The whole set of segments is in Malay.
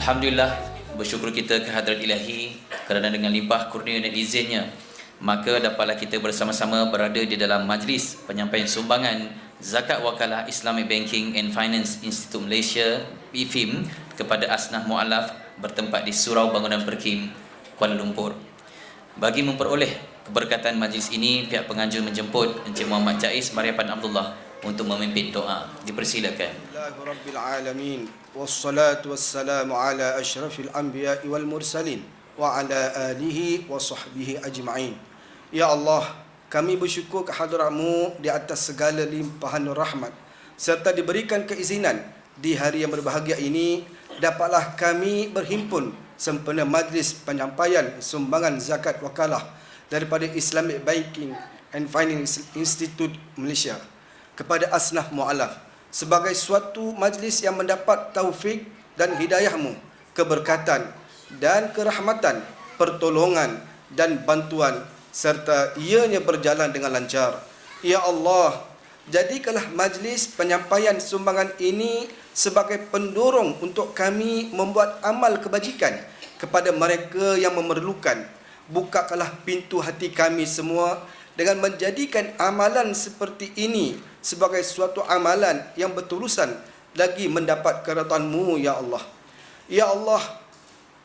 Alhamdulillah, bersyukur kita ke hadrat Ilahi kerana dengan limpah kurnia dan izinnya, maka dapatlah kita bersama-sama berada di dalam majlis penyampaian sumbangan Zakat Wakalah Islamic Banking and Finance Institute Malaysia IFIM kepada Asnaf Mu'allaf bertempat di Surau Bangunan Perkim, Kuala Lumpur. Bagi memperoleh keberkatan majlis ini, pihak penganjur menjemput Encik Muhammad Jais Mariapan Abdullah untuk memimpin doa. Dipersilakan. Alhamdulillahirabbil wassalatu wassalamu ala asyrafil anbiya'i wal mursalin wa ala alihi wa sahbihi ajma'in. Ya Allah, kami bersyukur kehadratmu di atas segala limpahan rahmat serta diberikan keizinan di hari yang berbahagia ini dapatlah kami berhimpun sempena majlis penyampaian sumbangan zakat wakalah daripada Islamic Banking and Finance Institute Malaysia kepada Asnaf Mu'allaf sebagai suatu majlis yang mendapat taufik dan hidayahmu, keberkatan dan kerahmatan, pertolongan dan bantuan serta ianya berjalan dengan lancar. Ya Allah, jadikanlah majlis penyampaian sumbangan ini sebagai pendorong untuk kami membuat amal kebajikan kepada mereka yang memerlukan. Bukakanlah pintu hati kami semua dengan menjadikan amalan seperti ini sebagai suatu amalan yang berterusan lagi mendapat keridhaan-Mu, ya Allah. Ya Allah,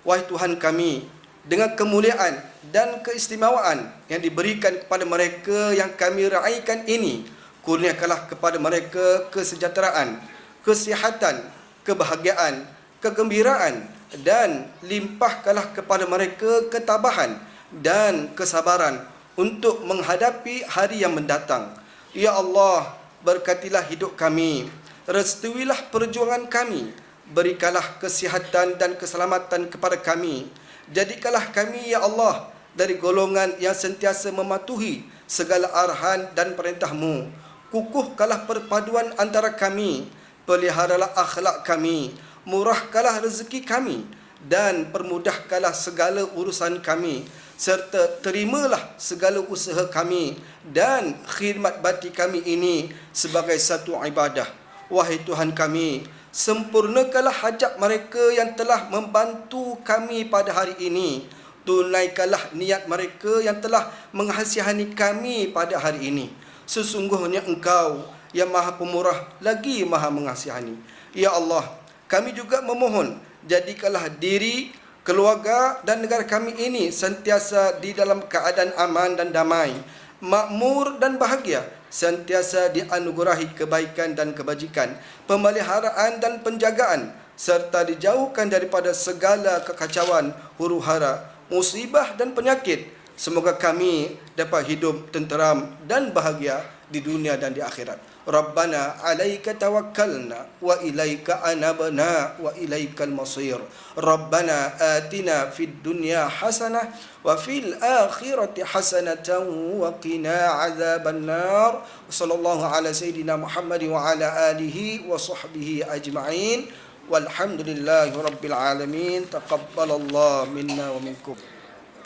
wahai Tuhan kami, dengan kemuliaan dan keistimewaan yang diberikan kepada mereka yang kami raikan ini, kurniakanlah kepada mereka kesejahteraan, kesihatan, kebahagiaan, kegembiraan, dan limpahkanlah kepada mereka ketabahan dan kesabaran untuk menghadapi hari yang mendatang. Ya Allah, berkatilah hidup kami, restuilah perjuangan kami, berikanlah kesihatan dan keselamatan kepada kami. Jadikanlah kami, ya Allah, dari golongan yang sentiasa mematuhi segala arahan dan perintah-Mu. Kukuhkanlah perpaduan antara kami, peliharalah akhlak kami, murahkanlah rezeki kami, dan permudahkanlah segala urusan kami, serta terimalah segala usaha kami dan khidmat bakti kami ini sebagai satu ibadah. Wahai Tuhan kami, sempurnakanlah hajat mereka yang telah membantu kami pada hari ini. Tunaikanlah niat mereka yang telah menghasihani kami pada hari ini. Sesungguhnya Engkau yang Maha Pemurah lagi Maha Mengasihani. Ya Allah, kami juga memohon, jadikanlah diri, keluarga dan negara kami ini sentiasa di dalam keadaan aman dan damai, makmur dan bahagia, sentiasa dianugerahi kebaikan dan kebajikan, pemeliharaan dan penjagaan, serta dijauhkan daripada segala kekacauan, huru-hara, musibah dan penyakit. Semoga kami dapat hidup tenteram dan bahagia di dunia dan di akhirat. Rabbana alaika tawakkalna wa ilaika anabna wa ilaikal masir. Rabbana atina fid dunya hasanah wa fil akhirati hasanatan wa qina azaban nar. Sallallahu ala sayidina Muhammad wa ala alihi wa sahbihi ajma'in. Walhamdulillahi rabbil alamin. Taqabbalallahu minna wa minkum.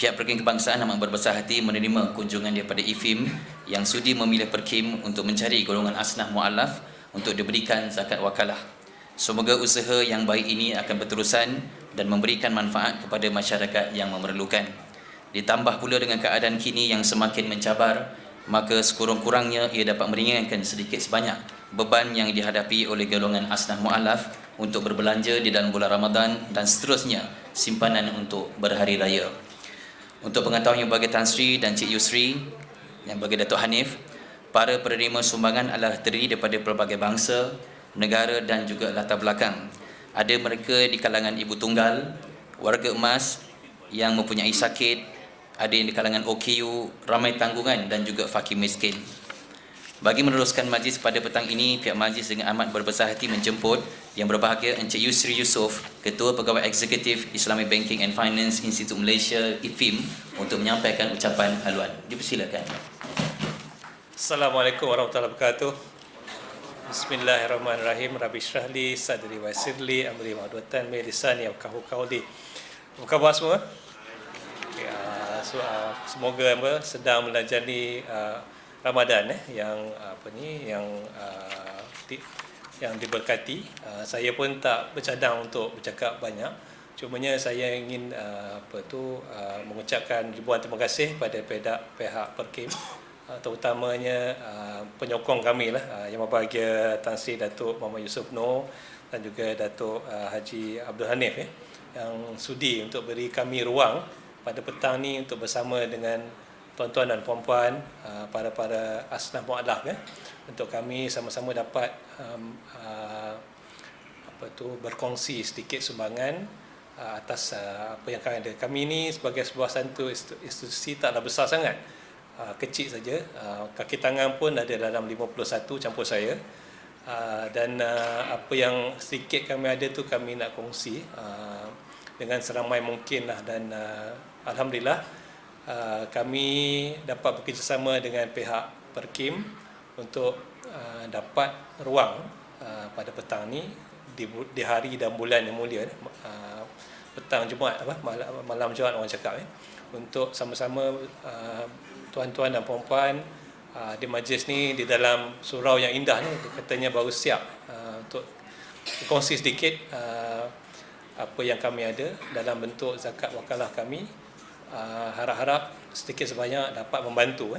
Pihak Perkim Kebangsaan amat berbesar hati menerima kunjungan daripada IFIM yang sudi memilih Perkim untuk mencari golongan Asnaf Mu'allaf untuk diberikan zakat wakalah. Semoga usaha yang baik ini akan berterusan dan memberikan manfaat kepada masyarakat yang memerlukan. Ditambah pula dengan keadaan kini yang semakin mencabar, maka sekurang-kurangnya ia dapat meringankan sedikit sebanyak beban yang dihadapi oleh golongan Asnaf Mu'allaf untuk berbelanja di dalam bulan Ramadan dan seterusnya simpanan untuk berhari raya. Untuk pengetahuan yang bagi Tan Sri dan Cik Yusri, yang bagi Datuk Hanif, para penerima sumbangan adalah terdiri daripada pelbagai bangsa, negara dan juga latar belakang. Ada mereka di kalangan ibu tunggal, warga emas yang mempunyai sakit, ada yang di kalangan OKU, ramai tanggungan dan juga fakir miskin. Bagi meneruskan majlis pada petang ini, pihak majlis dengan amat berbesar hati menjemput Yang berbahagia Encik Yusri Yusof, Ketua Pegawai Eksekutif Islamic Banking and Finance Institute Malaysia IFIM, untuk menyampaikan ucapan haluan. Dipersilakan. Assalamualaikum warahmatullahi wabarakatuh. Bismillahirrahmanirrahim. Rabbi syrahli sadri wa yassirli amri wahlul min lisani yafqahu qawli. Apa khabar semua? Ya, semoga sedang menjalani Ramadan yang yang diberkati. Saya pun tak bercadang untuk bercakap banyak. Cumanya saya ingin mengucapkan ribuan terima kasih pada pihak Perkim, terutamanya penyokong kami lah, Yang Berbahagia Tan Sri Datuk Muhammad Yusof Noor dan juga Datuk Haji Abdul Hanif yang sudi untuk beri kami ruang pada petang ni untuk bersama dengan tuan-tuan dan puan-puan, para asnaf mualaf untuk kami sama-sama dapat berkongsi sedikit sumbangan atas apa yang kami ada. Kami ini sebagai sebuah satu institusi taklah besar sangat, kecil saja, kaki tangan pun ada dalam 51 campur saya, dan apa yang sedikit kami ada tu kami nak kongsi dengan seramai mungkin lah. Dan Alhamdulillah kami dapat bekerjasama dengan pihak Perkim untuk dapat ruang pada petang ni di hari dan bulan yang mulia, petang Jumaat, malam Jumaat orang cakap, untuk sama-sama tuan-tuan dan puan-puan di majlis ni, di dalam surau yang indah ni, katanya baru siap untuk kongsi sedikit apa yang kami ada dalam bentuk zakat wakalah kami. Harap-harap sedikit sebanyak dapat membantu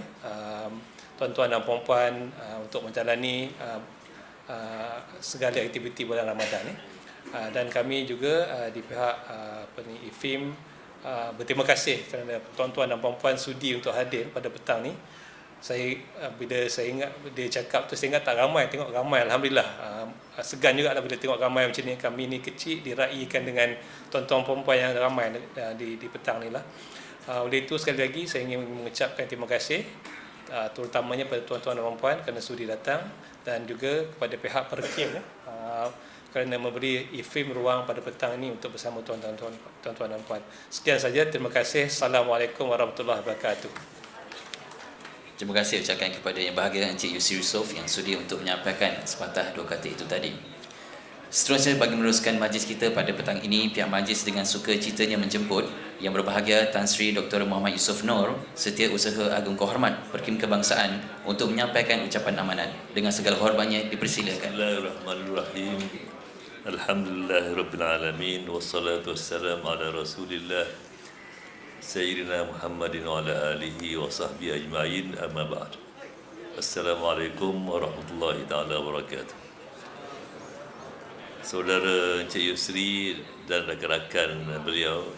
tuan-tuan dan puan-puan untuk menjalani segala aktiviti bulan Ramadan dan kami juga di pihak IFIM berterima kasih kerana tuan-tuan dan puan-puan sudi untuk hadir pada petang ni. Bila saya ingat dia cakap tu, saya ingat tak ramai, tengok ramai, Alhamdulillah. Segan juga lah bila tengok ramai macam ni. Kami ni kecil diraikan dengan tuan-tuan puan-puan yang ramai di petang ni lah. Oleh itu sekali lagi saya ingin mengucapkan terima kasih terutamanya pada tuan-tuan dan puan-puan kerana sudi datang, dan juga kepada pihak Perkim kerana memberi IFIM ruang pada petang ini untuk bersama tuan-tuan dan puan. Sekian saja, terima kasih. Assalamualaikum warahmatullahi wabarakatuh. Terima kasih ucapkan kepada Yang Berbahagia Encik Yusri Yusof yang sudi untuk menyampaikan sepatah dua kata itu tadi. Seterusnya, bagi meneruskan majlis kita pada petang ini, pihak majlis dengan suka citanya menjemput Yang Berbahagia Tan Sri Dr. Muhammad Yusof Noor, Setiausaha Agung Kehormat Perkim Kebangsaan, untuk menyampaikan ucapan amanat. Dengan segala hormatnya dipersilakan. Bismillahirrahmanirrahim. Alhamdulillahirabbil alamin, wassalatu wassalamu ala Rasulillah Sayyidina Muhammadin wa ala alihi wa sahbihi ajma'in, amma ba'd. Assalamualaikum warahmatullahi taala wabarakatuh. Saudara Encik Yusri dan rakan-rakan beliau,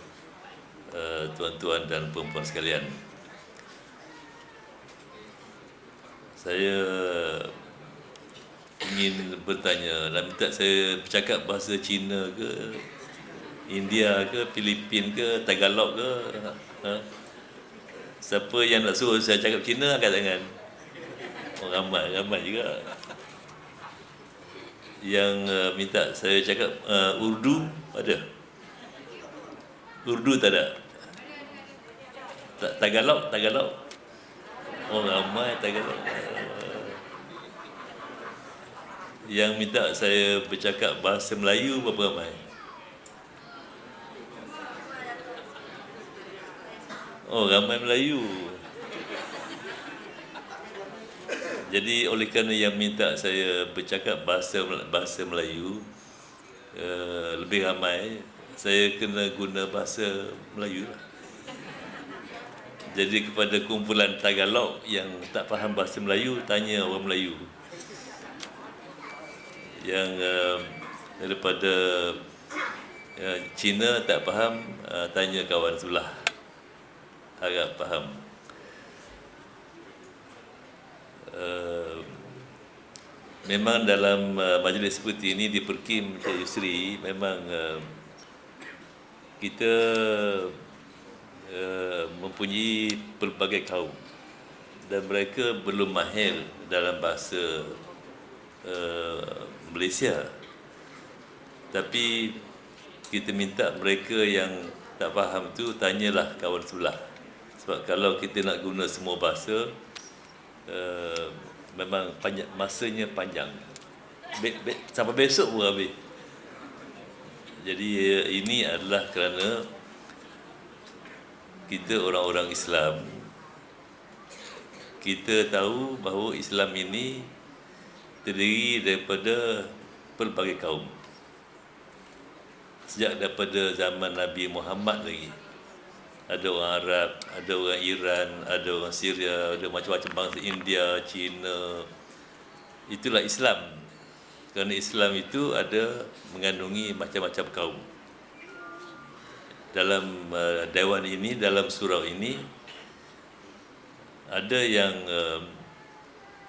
tuan-tuan dan puan-puan sekalian, saya ingin bertanya dan minta saya bercakap bahasa Cina ke, India ke, Filipin ke, Tagalog ke? Siapa yang nak suruh saya cakap Cina, angkat tangan. Oh, ramai juga. Yang minta saya cakap Urdu ada? Urdu tak ada? Tagalog? Oh, ramai Tagalog. Yang minta saya bercakap bahasa Melayu berapa ramai? Oh, ramai Melayu. Jadi oleh kerana yang minta saya bercakap bahasa Melayu lebih ramai, saya kena guna bahasa Melayu lah. Jadi kepada kumpulan Tagalog yang tak faham bahasa Melayu, tanya orang Melayu. Yang daripada Cina tak faham, tanya kawan sebelah, harap faham. Memang dalam majlis seperti ini di Perkim Encik Yusri, memang kita mempunyai pelbagai kaum dan mereka belum mahir dalam bahasa Malaysia. Tapi kita minta mereka yang tak faham tu tanyalah kawan sebelah. Sebab kalau kita nak guna semua bahasa, memang panjang, masanya panjang. Sampai besok pun habis. Jadi ini adalah kerana kita orang-orang Islam, kita tahu bahawa Islam ini terdiri daripada pelbagai kaum. sejak daripada zaman Nabi Muhammad lagi. Ada orang Arab, ada orang Iran, ada orang Syria, ada macam-macam bangsa, India, China. Itulah Islam. Kerana Islam itu ada mengandungi macam-macam kaum. Dalam dewan ini, dalam surau ini, ada yang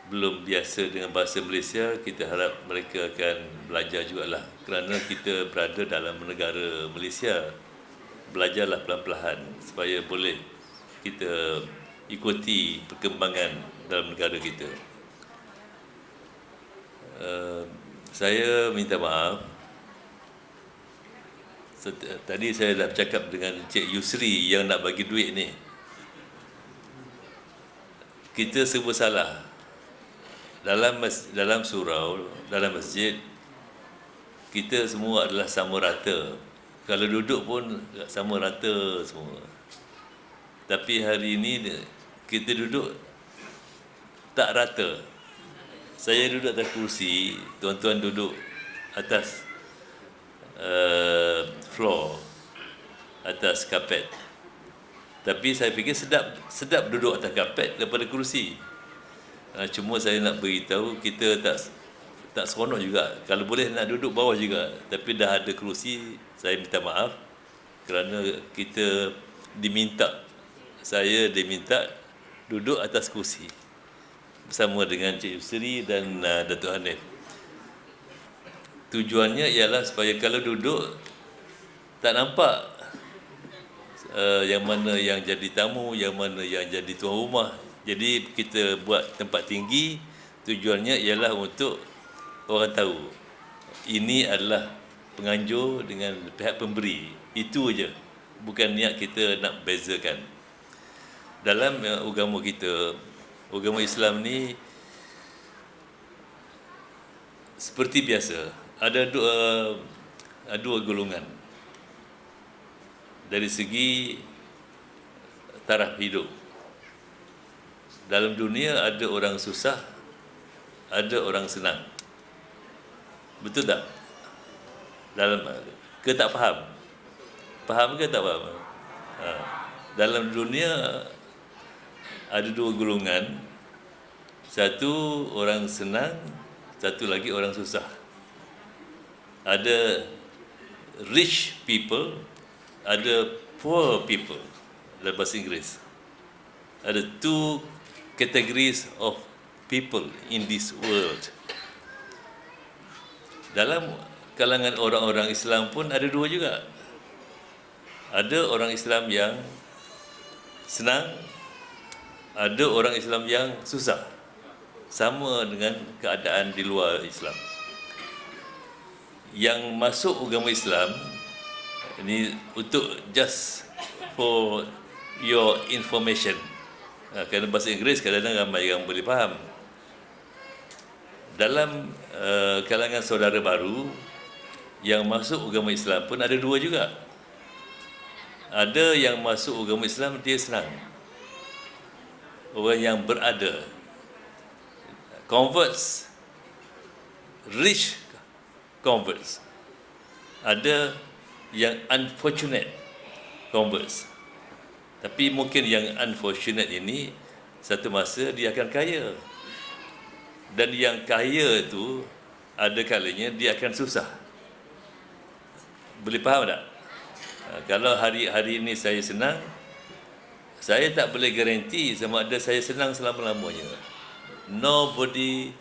belum biasa dengan bahasa Malaysia, kita harap mereka akan belajar jugalah. Kerana kita berada dalam negara Malaysia, belajarlah pelan-pelan supaya boleh kita ikuti perkembangan dalam negara kita. Saya minta maaf. Tadi saya dah bercakap dengan Cik Yusri yang nak bagi duit ni. Kita semua salah. Dalam surau, dalam masjid, kita semua adalah sama rata. Kalau duduk pun sama rata semua. Tapi hari ini kita duduk tak rata. Saya duduk atas kursi, tuan-tuan duduk atas floor, atas kapet. Tapi saya fikir sedap duduk atas kapet daripada kursi. Cuma saya nak beritahu, kita tak seronok juga. Kalau boleh nak duduk bawah juga. Tapi dah ada kerusi, saya minta maaf kerana saya diminta duduk atas kursi bersama dengan Cik Yusri dan Datuk Hanif. Tujuannya ialah supaya kalau duduk tak nampak yang mana yang jadi tamu, yang mana yang jadi tuan rumah. Jadi kita buat tempat tinggi, tujuannya ialah untuk orang tahu ini adalah penganjur dengan pihak pemberi. Itu aja. Bukan niat kita nak bezakan. Dalam agama kita, agama Islam ni seperti biasa, ada dua golongan dari segi taraf hidup. Dalam dunia ada orang susah, ada orang senang. Betul tak? Ke tak faham? Faham ke tak faham? Dalam dunia ada dua golongan. Satu orang senang, satu lagi orang susah. Ada rich people, ada poor people dalam bahasa Inggeris. Ada two categories of people in this world. Dalam kalangan orang-orang Islam pun ada dua juga. Ada orang Islam yang senang, ada orang Islam yang susah. Sama dengan keadaan di luar Islam. Yang masuk agama Islam, ini untuk just for your information. Kerana bahasa Inggeris kadang-kadang ramai yang boleh faham. Dalam kalangan saudara baru yang masuk agama Islam pun ada dua juga. Ada yang masuk agama Islam dia senang. Orang yang berada, converts, rich converts. Ada yang unfortunate converts. Tapi mungkin yang unfortunate ini satu masa dia akan kaya. Dan yang kaya itu ada kalanya dia akan susah. Boleh faham tak? Kalau hari ini saya senang, saya tak boleh garanti sama ada saya senang selama-lamanya. Nobody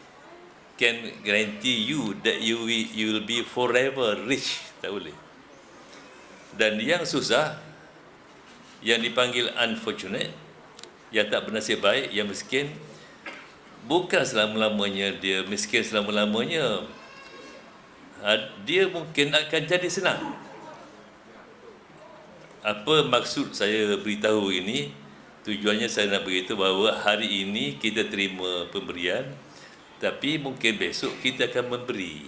can guarantee you that you will be forever rich. Tak boleh. Dan yang susah, yang dipanggil unfortunate, yang tak bernasib baik, yang miskin, bukan selama-lamanya dia miskin selama-lamanya. Dia mungkin akan jadi senang. Apa maksud saya beritahu ini? Tujuannya saya nak beritahu bahawa hari ini kita terima pemberian, tapi mungkin besok kita akan memberi.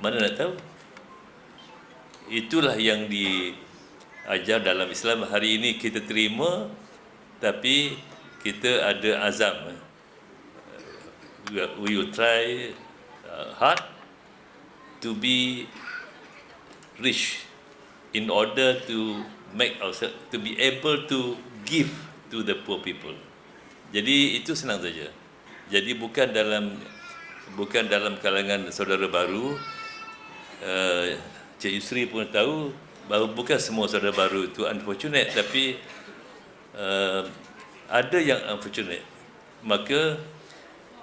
Mana nak tahu? Itulah yang diajar dalam Islam. Hari ini kita terima, tapi kita ada azam. We will try hard to be rich in order to make ourselves to be able to give to the poor people. Jadi itu senang saja. Jadi bukan dalam kalangan saudara baru. Cik Yusri pun tahu bahawa bukan semua saudara baru itu unfortunate, tapi ada yang unfortunate. Maka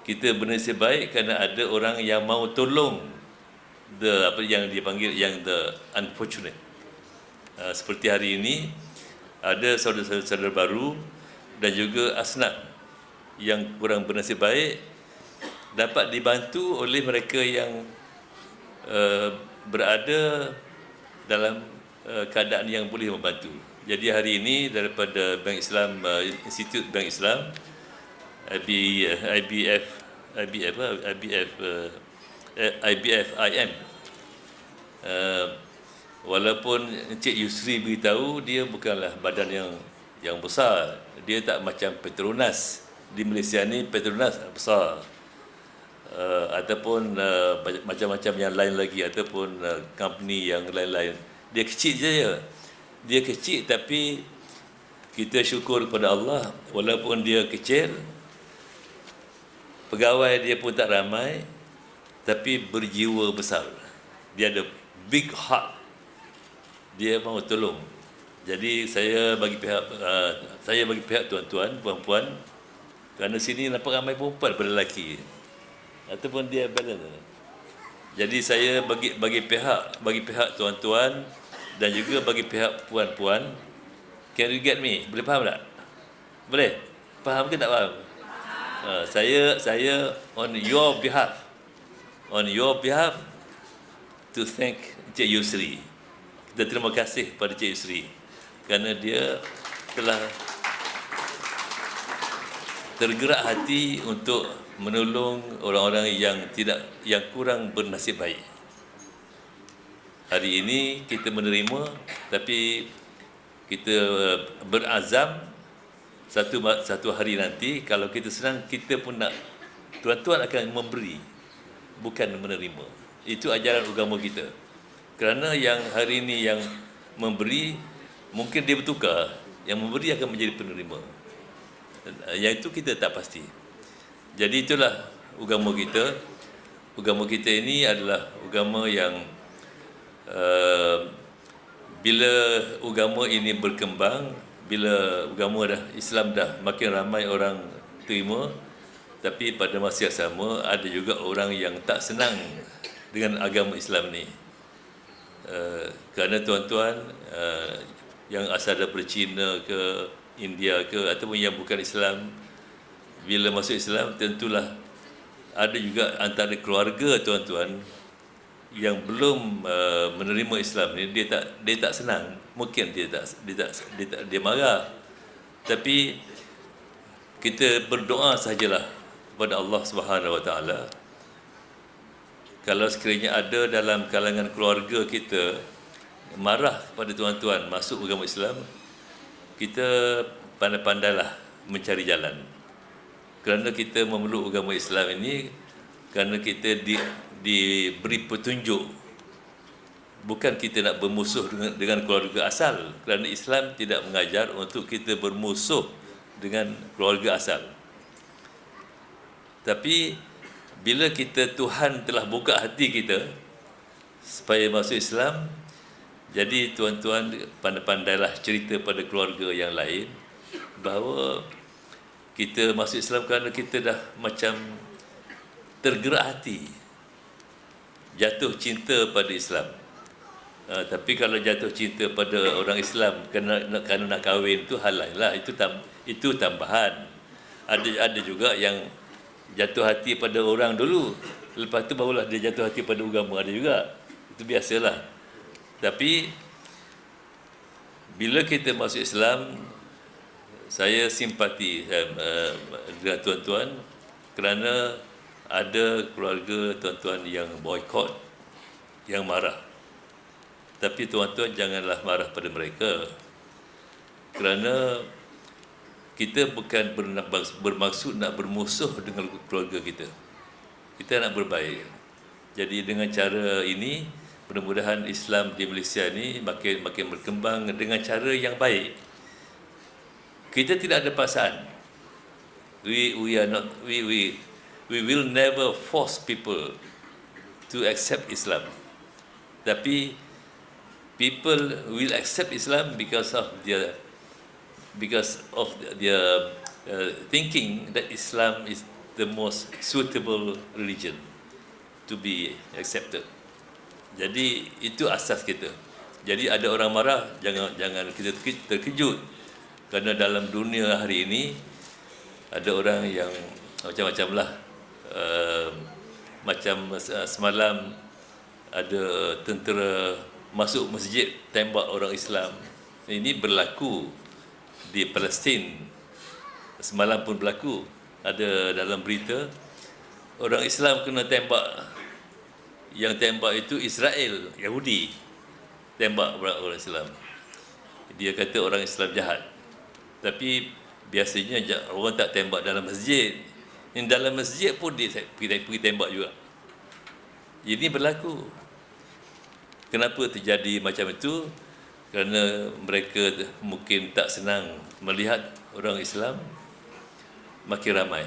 kita bernasib baik kerana ada orang yang mahu tolong apa yang dipanggil yang the unfortunate. Seperti hari ini ada saudara-saudara baru dan juga asnaf yang kurang bernasib baik dapat dibantu oleh mereka yang berada dalam keadaan yang boleh membantu. Jadi hari ini daripada Bank Islam, Institut Bank Islam, IBFIM, walaupun Encik Yusri beritahu dia bukanlah badan yang besar, dia tak macam Petronas. Di Malaysia ni Petronas besar, ataupun macam-macam yang lain lagi, ataupun company yang lain-lain. Dia kecil je. Dia kecil, tapi kita syukur kepada Allah, walaupun dia kecil, pegawai dia pun tak ramai, tapi berjiwa besar. Dia ada big heart, dia mahu tolong. Jadi saya bagi pihak tuan-tuan, puan-puan, kerana sini nampak ramai perempuan pada lelaki, ataupun dia balance. Jadi saya bagi pihak tuan-tuan dan juga bagi pihak puan-puan. Can you get me? Boleh faham tak? Boleh? Faham ke tak faham? Saya on your behalf to thank Encik Yusri. Kita terima kasih kepada Encik Yusri kerana dia telah tergerak hati untuk menolong orang-orang yang kurang bernasib baik. Hari ini kita menerima, tapi kita berazam satu hari nanti kalau kita senang, kita pun nak, tuan-tuan akan memberi, bukan menerima. Itu ajaran agama kita. Kerana yang hari ini yang memberi, mungkin dia bertukar, yang memberi akan menjadi penerima. Yang itu kita tak pasti. Jadi itulah agama kita. Agama kita ini adalah agama yang bila agama ini berkembang, bila agama Islam dah makin ramai orang terima, tapi pada masa yang sama ada juga orang yang tak senang dengan agama Islam ni. Kerana tuan-tuan yang asal daripada China ke India ke, ataupun yang bukan Islam, bila masuk Islam, tentulah ada juga antara keluarga tuan-tuan yang belum menerima Islam ni, dia tak senang. Mungkin dia marah. Tapi kita berdoa sajalah kepada Allah Subhanahu Wa Taala. Kalau sekiranya ada dalam kalangan keluarga kita marah kepada tuan-tuan masuk agama Islam, kita pandai-pandailah mencari jalan. Kerana kita memeluk agama Islam ini kerana kita diberi petunjuk. Bukan kita nak bermusuh dengan keluarga asal, kerana Islam tidak mengajar untuk kita bermusuh dengan keluarga asal. Tapi bila Tuhan telah buka hati kita supaya masuk Islam, jadi tuan-tuan pandai-pandailah cerita pada keluarga yang lain bahawa kita masuk Islam kerana kita dah macam tergerak hati, jatuh cinta pada Islam. Tapi kalau jatuh cinta pada orang Islam kerana nak kahwin, itu hal lain lah, itu tambahan. Ada juga yang jatuh hati pada orang dulu, lepas tu barulah dia jatuh hati pada agama, ada juga. Itu biasalah. Tapi bila kita masuk Islam, saya simpati dengan tuan-tuan kerana ada keluarga tuan-tuan yang boykot, yang marah. Tapi tuan-tuan janganlah marah pada mereka, kerana kita bukan bermaksud nak bermusuh dengan keluarga kita. Kita nak berbaik. Jadi dengan cara ini mudah-mudahan Islam di Malaysia ni makin berkembang dengan cara yang baik. Kita tidak ada paksaan. We will never force people to accept Islam. Tapi people will accept Islam because of their thinking that Islam is the most suitable religion to be accepted. Jadi itu asas kita. Jadi ada orang marah, jangan kita terkejut, kerana dalam dunia hari ini ada orang yang macam-macam lah. Macam semalam ada tentera masuk masjid tembak orang Islam. Ini berlaku di Palestin. Semalam pun berlaku. Ada dalam berita orang Islam kena tembak. Yang tembak itu Israel, Yahudi. Tembak orang Islam. Dia kata orang Islam jahat. Tapi biasanya orang tak tembak dalam masjid. Yang dalam masjid pun dia pergi tembak juga. Ini berlaku. Kenapa terjadi macam itu? Kerana mereka mungkin tak senang melihat orang Islam makin ramai.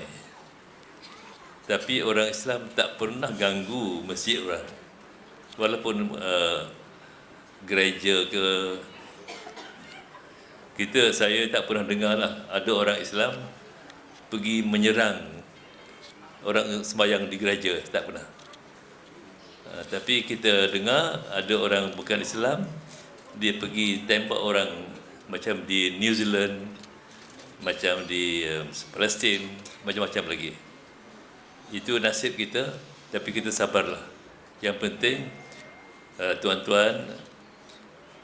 Tapi orang Islam tak pernah ganggu masjid orang. Walaupun gereja ke, saya tak pernah dengar lah ada orang Islam pergi menyerang orang sembahyang di gereja, tak pernah. Tapi kita dengar ada orang bukan Islam, dia pergi tembak orang macam di New Zealand, macam di Palestin, macam-macam lagi. Itu nasib kita, tapi kita sabarlah. Yang penting, tuan-tuan,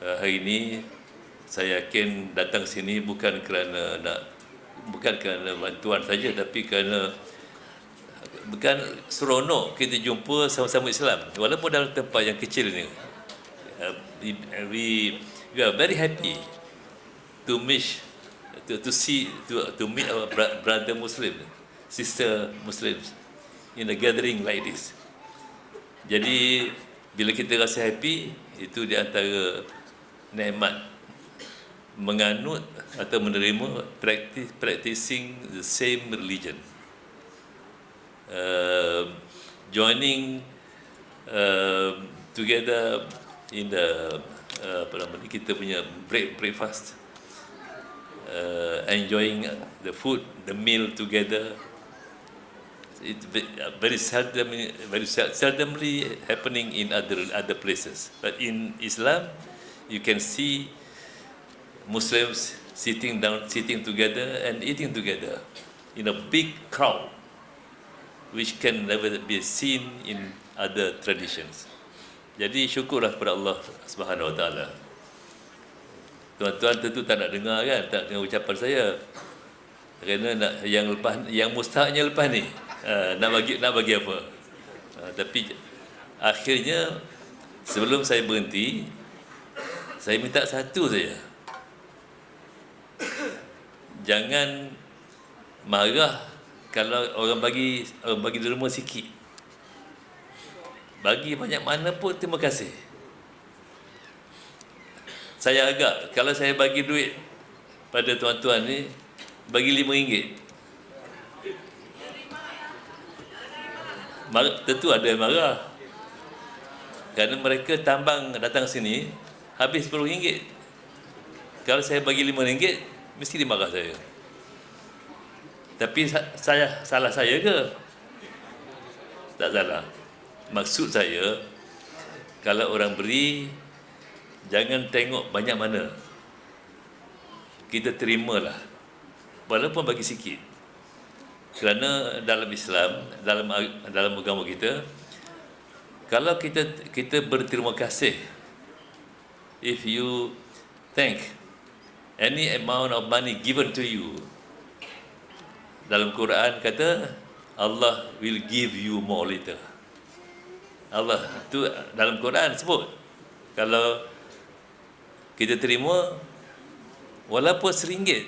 hari ini saya yakin datang sini bukan kerana bantuan saja, tapi kerana bukan seronok kita jumpa sama-sama Islam, walaupun dalam tempat yang kecil ni. We are very happy to meet our brother Muslim, sister Muslims in a gathering like this. Jadi bila kita rasa happy, itu di antara nikmat menganut atau menerima practicing the same religion. Joining together in the kita punya breakfast, enjoying the food, the meal together. It's very seldomly happening in other places. But in Islam, you can see Muslims sitting together and eating together in a big crowd, which can never be seen in other traditions. Jadi syukurlah kepada Allah Subhanahu Wa Taala. Tuan-tuan tentu tak nak dengar kan, tak dengar ucapan saya. Kerana yang mustahaknya lepas ni, nak bagi apa? Tapi akhirnya sebelum saya berhenti, saya minta satu saja. Jangan marah kalau orang bagi derma sikit. Bagi banyak mana pun terima kasih. Saya agak, kalau saya bagi duit pada tuan-tuan ni, bagi RM5. Tentu ada yang marah. Kerana mereka tambang datang sini, habis RM10. Kalau saya bagi RM5, mesti dimarah saya. Tapi salah saya ke? Tak salah. Maksud saya, kalau orang beri, jangan tengok banyak mana. Kita terimalah, walaupun bagi sikit. Kerana dalam Islam, dalam agama kita, kalau kita berterima kasih, if you thank any amount of money given to you, dalam Quran kata Allah will give you more later. Allah tu dalam Quran sebut, kalau kita terima walaupun RM1,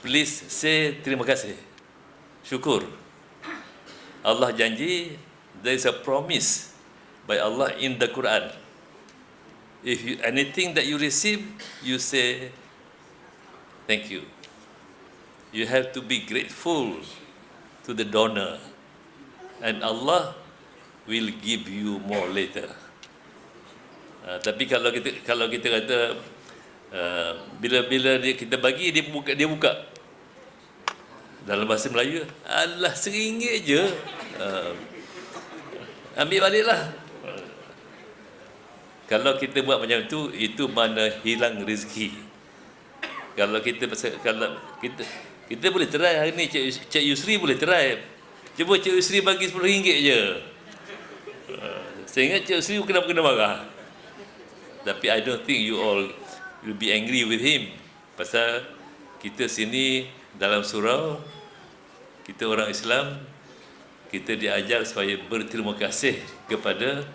please say terima kasih, syukur. Allah janji, there is a promise by Allah in the Quran. If you, anything that you receive, you say thank you. You have to be grateful to the donor, and Allah will give you more later. Tapi kalau kita kata bila kita bagi, dia buka dalam bahasa Melayu, alah RM1 je, ambil baliklah. Kalau kita buat macam itu mana hilang rezeki. Kalau kita boleh try hari ni, Cik Yusri boleh try. Cuba Cik Yusri bagi RM10 je. Saya ingat Cik Yusri kena marah. Tapi I don't think you all will be angry with him. Pasal kita sini dalam surau, kita orang Islam, kita diajar supaya berterima kasih kepada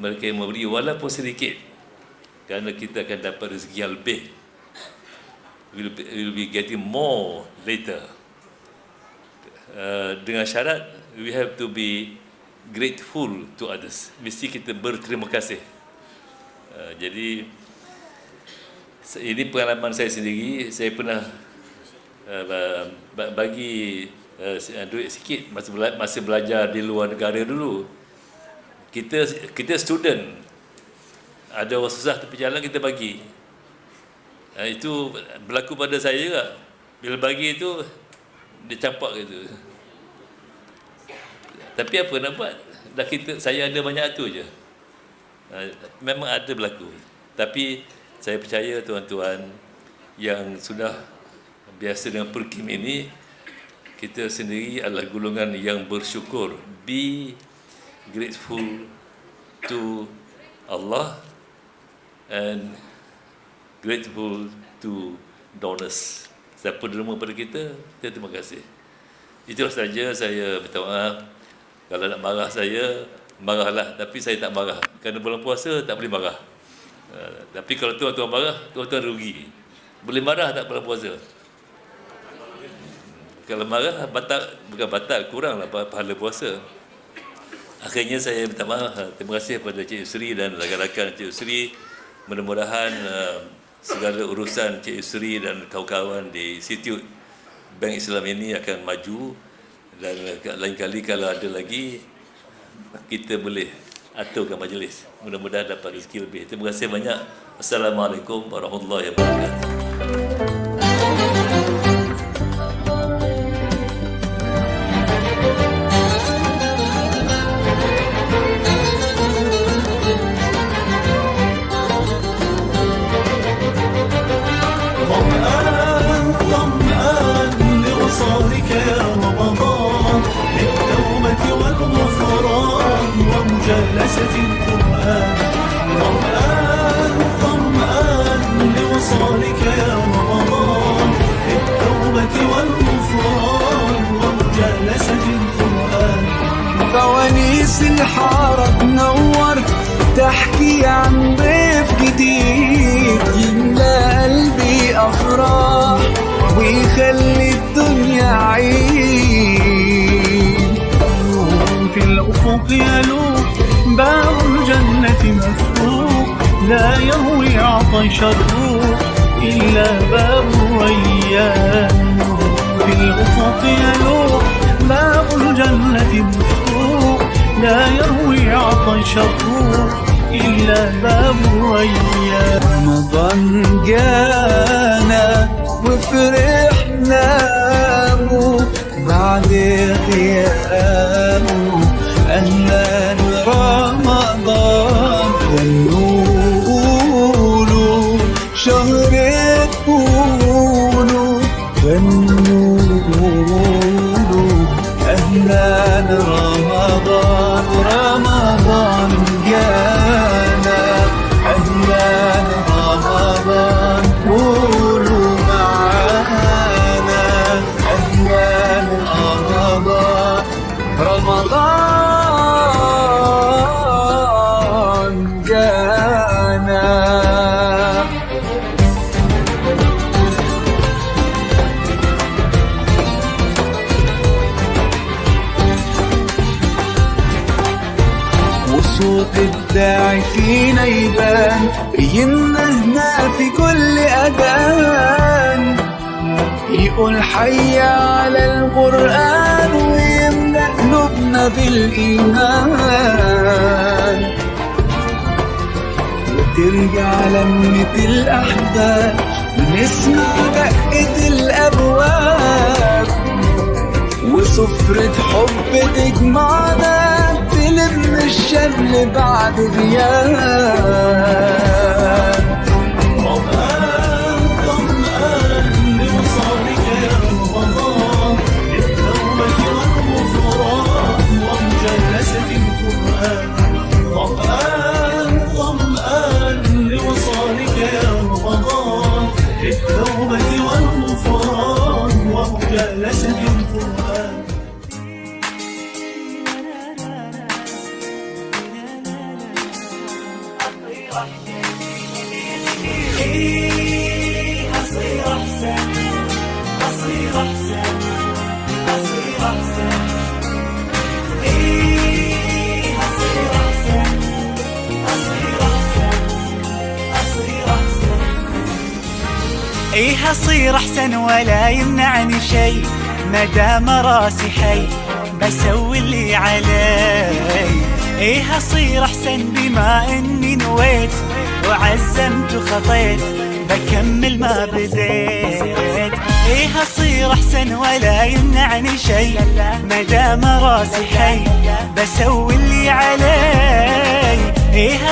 mereka yang memberi walaupun sedikit, kerana kita akan dapat rezeki yang lebih. We'll be getting more later. Dengan syarat we have to be grateful to others. Mesti kita berterima kasih. Jadi ini pengalaman saya sendiri. Saya pernah bagi duit sikit masa belajar di luar negara dulu. Kita student, ada orang susah tepi jalan, kita bagi. Itu berlaku pada saya juga. Bila bagi itu, dia campak gitu. Tapi apa nak buat? Saya ada banyak tu je. Memang ada berlaku. Tapi saya percaya tuan-tuan yang sudah biasa dengan perkim ini, kita sendiri adalah golongan yang bersyukur. Be grateful to Allah and grateful to donors. Siapa derma pada kita terima kasih. Itulah saja, saya minta maaf. Kalau nak marah saya, marahlah. Tapi saya tak marah. Kerana bulan puasa tak boleh marah. Tapi kalau tuan-tuan marah, tuan-tuan rugi. Boleh marah tak bulan puasa? Kalau marah, bukan batal, kuranglah pahala puasa. Akhirnya saya minta maaf. Terima kasih kepada Cik Yusri dan rakan-rakan Cik Yusri. Mudah-mudahan segala urusan Cik Yusri dan kawan-kawan di Institut Bank Islam ini akan maju. Dan lain kali kalau ada lagi, kita boleh aturkan majlis. Mudah-mudahan dapat rezeki lebih. Terima kasih banyak. Assalamualaikum warahmatullahi wabarakatuh. جلسة القرآن طمآن لوصالك يا رمضان للتوبة والغفران ومجالسة القرآن. فوانيس الحارة تنور تحكي عن ضيف جديد يملى قلبي أفراح ويخلي الدنيا عيد. في الأفق يلوح باب الجنة مفتوح لا يروي عطش الروح إلا باب الريان. في الأفق يلوح باب الجنة مفتوح لا يروي عطش الروح إلا باب الريان. رمضان جانا وفرحنا بعد قيامه أهلا رمضان. ونقولوا شهر قولوا ونقولوا أهلا رمضان. رمضان جانا أهلا رمضان. قولوا معانا أهلا رمضان. رمضان جانا. وصوت يبان يمنا هنا في كل أذان يقول حي على القرآن ويملأ قلوبنا بالإيمان وترجع لمة الأحباب ونسمع دقة الأبواب وسفرة حب تجمعنا تلم الشمل بعد غياب ظمآن لوصالك يا رمضان للتوبة والغفران ومجالسة القرآن ظمآن لوصالك يا رمضان للتوبة والغفران ومجالسة القرآن أصير أحسن أصير أحسن أصير أحسن أصير أحسن أصير أحسن أصير أحسن أصير أحسن ولا يمنعني شي مدام راسي حي بسوي اللي علي أصير أحسن بما إني نويت وعزمت وخطيت بكمل ما بديت أصير أحسن ولا يمنعني شي مدام راسي حي بسوي اللي علي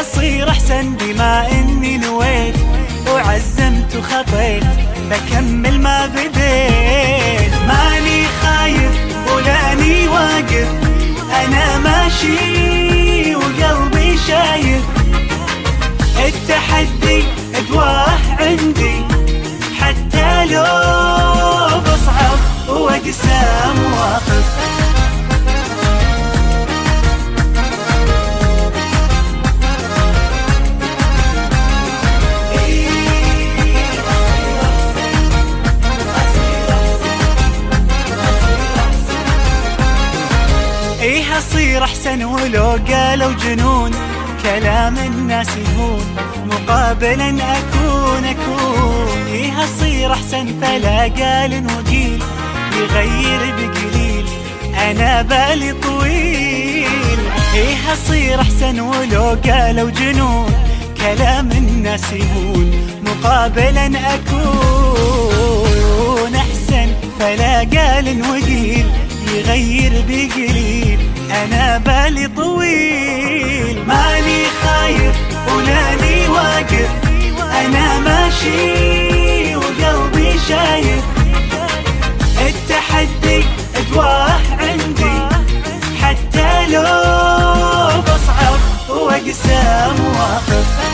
أصير أحسن بما إني نويت وعزمت وخطيت بكمل ما بديت ماني خايف ولاني واقف أنا ماشي وقلبي شايف التحدي أدواه عندي حتى لو بصعب وأقسى مواقف أصير أحسن ولو قالوا جنون كلام الناس يهون مقابلا أكون أصير أحسن فلا قال وقيل يغير بقليل أنا بالي طويل أصير أحسن ولو قالوا جنون كلام الناس يهون مقابلا أكون أحسن فلا قال وقيل يغير بقليل أنا بالي طويل ماني خايف ولاني واقف أنا ماشي وقلبي شايف التحدي أدواه عندي حتى لو بصعب وأقسى مواقف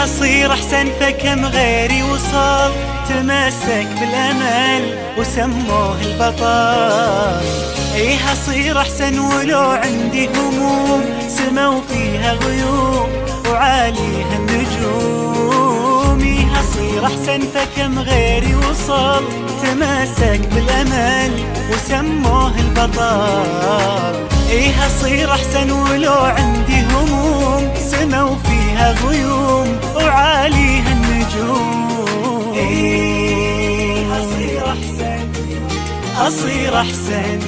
أصير أحسن فكم غيري وصل تمسك بالأمل وسموه البطل أصير أحسن ولو عندي هموم سموا فيها غيوم وعاليها النجوم أصير أحسن فكم غيري وصل تمسك بالأمل وسموه البطل أصير أحسن ولو عندي هموم سموا فيها غيوم وعاليها النجوم أصير أحسن أصير أحسن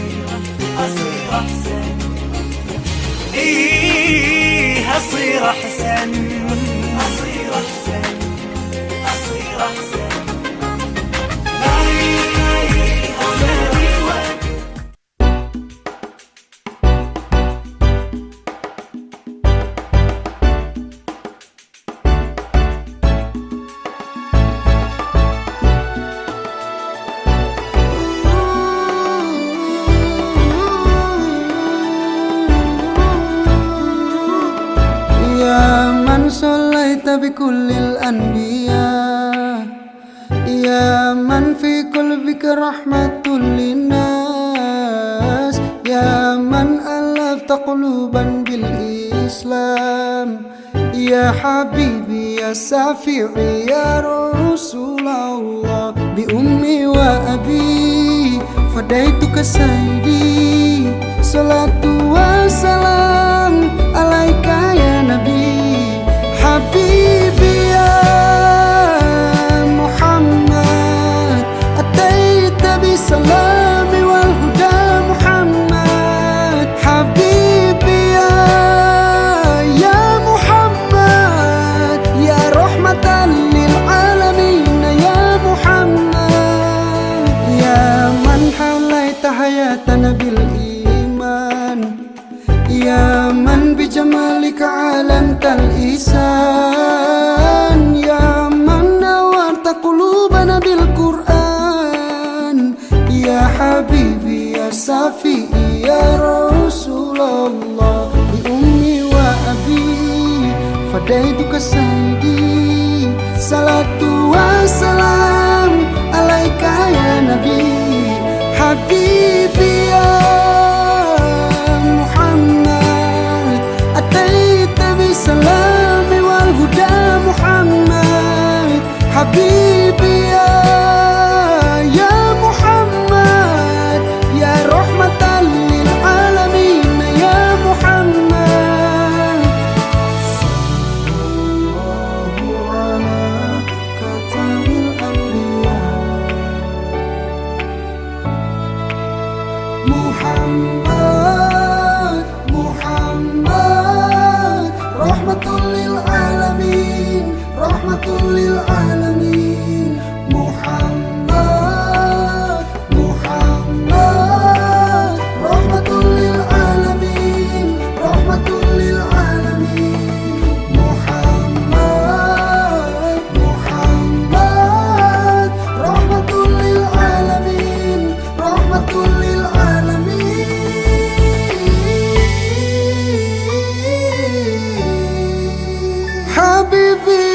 أصير أحسن أصير أحسن أصير أحسن أصير أحسن صليت بكل الأنبياء يا من في قلبك رحمة للناس يا من ألفت قلوبا بالإسلام يا حبيبي يا شفيعي يا رسول الله بأمي وأبي فديتك سيدي صلاة وسلام عليك يا نبي حبيبي يا محمد أتيت بالسلام والهدى محمد حبيبي يا محمد يا رحمة للعالمين يا محمد يا من حليت حياتنا بالإيمان يا من بجمالك علمت الإحسان يا من نورت قلوبنا بالقرآن يا حبيبي يا شفيعي يا رسول الله بأمي وأبي فديتك سيدي صلاة وسلام عليك يا نبي حبيبي يا محمد أتيت بالسلام والهدى محمد حبيبي يا محمد يا رحمة للعالمين يا محمد صلى الله على خاتم الأنبياء محمد محمد رحمة للعالمين رحمة للعالمين محمد محمد رحمة للعالمين رحمة للعالمين محمد محمد رحمة للعالمين رحمة للعالمين حبيبي